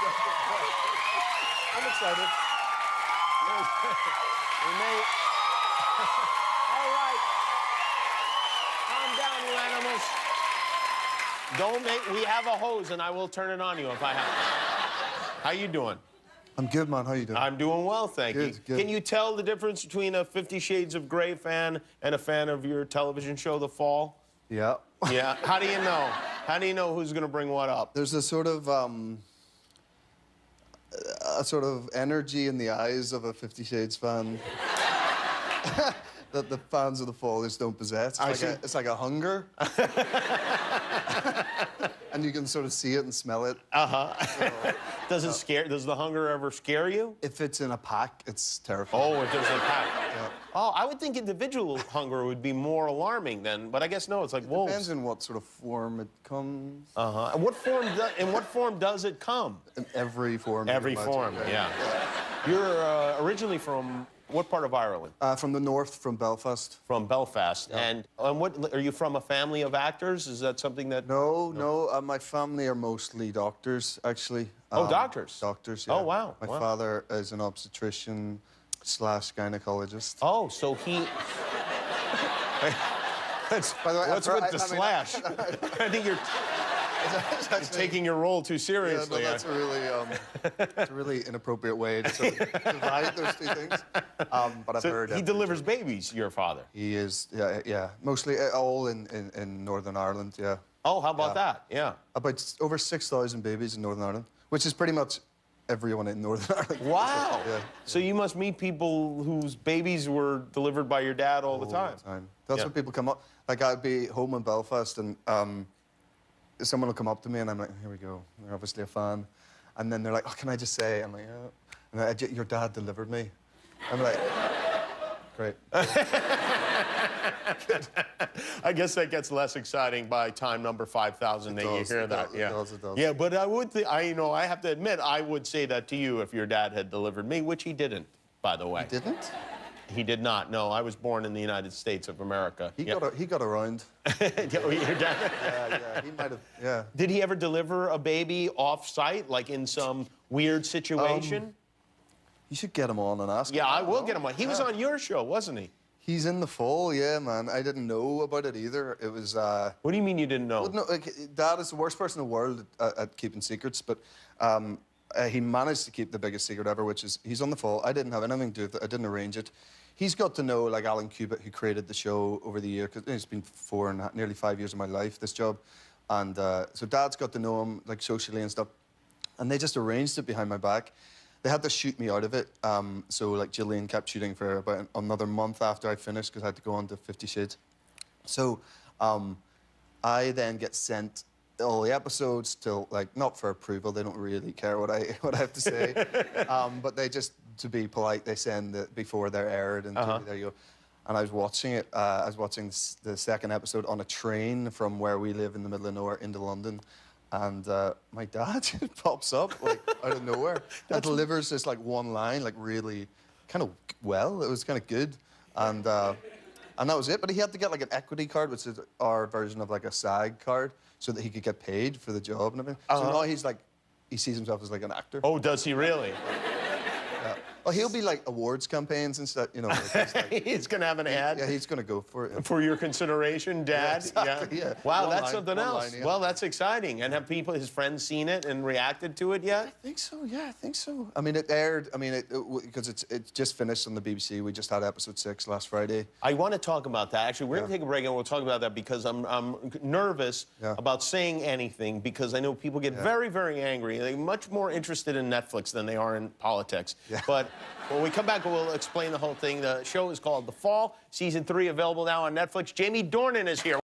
I'm excited. We may... All right. Calm down, you animals. Don't make... We have a hose, and I will turn it on you if I have to. How you doing? I'm good, man. How you doing? I'm doing well, thank you. Good. Can you tell the difference between a 50 Shades of Grey fan and a fan of your television show, The Fall? Yeah. Yeah. How do you know? How do you know who's going to bring what up? There's a sort of energy in the eyes of a 50 Shades fan that the fans of The Fall just don't possess. It's like a hunger. And you can sort of see it and smell it. Uh-huh. Does the hunger ever scare you? If it's in a pack, it's terrifying. Oh, if there's a pack. Yeah. Oh, I would think individual hunger would be more alarming then, but I guess no, it's like wolves. Depends on what sort of form it comes. Uh-huh. In what form does it come? In every form. Every form, yeah. You're originally from what part of Ireland? From the north, from Belfast. From Belfast. Yeah. And what, are you from a family of actors? Is that something that... No. My family are mostly doctors, actually. Oh, doctors? Doctors, yeah. Oh, wow. My father is an obstetrician / gynecologist. Oh, so he... By the way, what's with the slash? I think you're taking your role too seriously. Yeah, no, that's a really inappropriate way to sort of divide those two things. But I've heard he delivers babies, your father. He is, yeah. Mostly all in Northern Ireland, yeah. Oh, how about that? Yeah. About over 6,000 babies in Northern Ireland, which is pretty much everyone in Northern Ireland. Wow. Yeah. So you must meet people whose babies were delivered by your dad all the time. That's when people come up. Like, I'd be home in Belfast, and someone will come up to me, and I'm like, here we go. They're obviously a fan. And then they're like, oh, can I just say? I'm like, yeah. And your dad delivered me. I'm like, great. I guess that gets less exciting by time number 5,000 that you hear that. It does. Yeah, but I would I have to admit, I would say that to you if your dad had delivered me, which he didn't, by the way. He didn't? He did not. No, I was born in the United States of America. He got around. Your dad? Yeah, he might have, yeah. Did he ever deliver a baby off-site, like in some weird situation? You should get him on and ask him. Yeah, I will get him on. He was on your show, wasn't he? He's in The Fall, yeah, man. I didn't know about it either. It was... What do you mean you didn't know? Well, no, like, Dad is the worst person in the world at keeping secrets, but he managed to keep the biggest secret ever, which is he's on The Fall. I didn't have anything to do with it. I didn't arrange it. He's got to know, like, Alan Cubitt, who created the show over the year, because it's been nearly 5 years of my life, this job. And so Dad's got to know him, like, socially and stuff. And they just arranged it behind my back. They had to shoot me out of it. So, like, Gillian kept shooting for about another month after I finished, because I had to go on to 50 Shades. So I then get sent all the episodes till, like, not for approval. They don't really care what I have to say. But they just, to be polite, they send it before they're aired, and there you go. And I was watching it. I was watching the second episode on a train from where we live in the middle of nowhere into London. And my dad just pops up, like, out of nowhere. And delivers this, like, one line, like, really kind of well. It was kind of good. And that was it. But he had to get, like, an equity card, which is our version of, like, a SAG card, so that he could get paid for the job and everything. So now he's, like, he sees himself as, like, an actor. Oh, does he really? Yeah. Well, he'll be, like, awards campaigns and stuff, you know. Like, he's going to have an ad? Yeah, he's going to go for it. Yeah. For your consideration, Dad? Yeah, exactly, yeah. Wow, One that's line, something one else. line, yeah. Well, that's exciting. And have people, his friends, seen it and reacted to it yet? I think so, yeah, I think so. I mean, it aired, because it just finished on the BBC. We just had episode 6 last Friday. I want to talk about that. Actually, we're going to take a break and we'll talk about that because I'm nervous about saying anything because I know people get very, very angry. They're much more interested in Netflix than they are in politics. Yeah. But when we come back, we'll explain the whole thing. The show is called The Fall. Season 3 available now on Netflix. Jamie Dornan is here.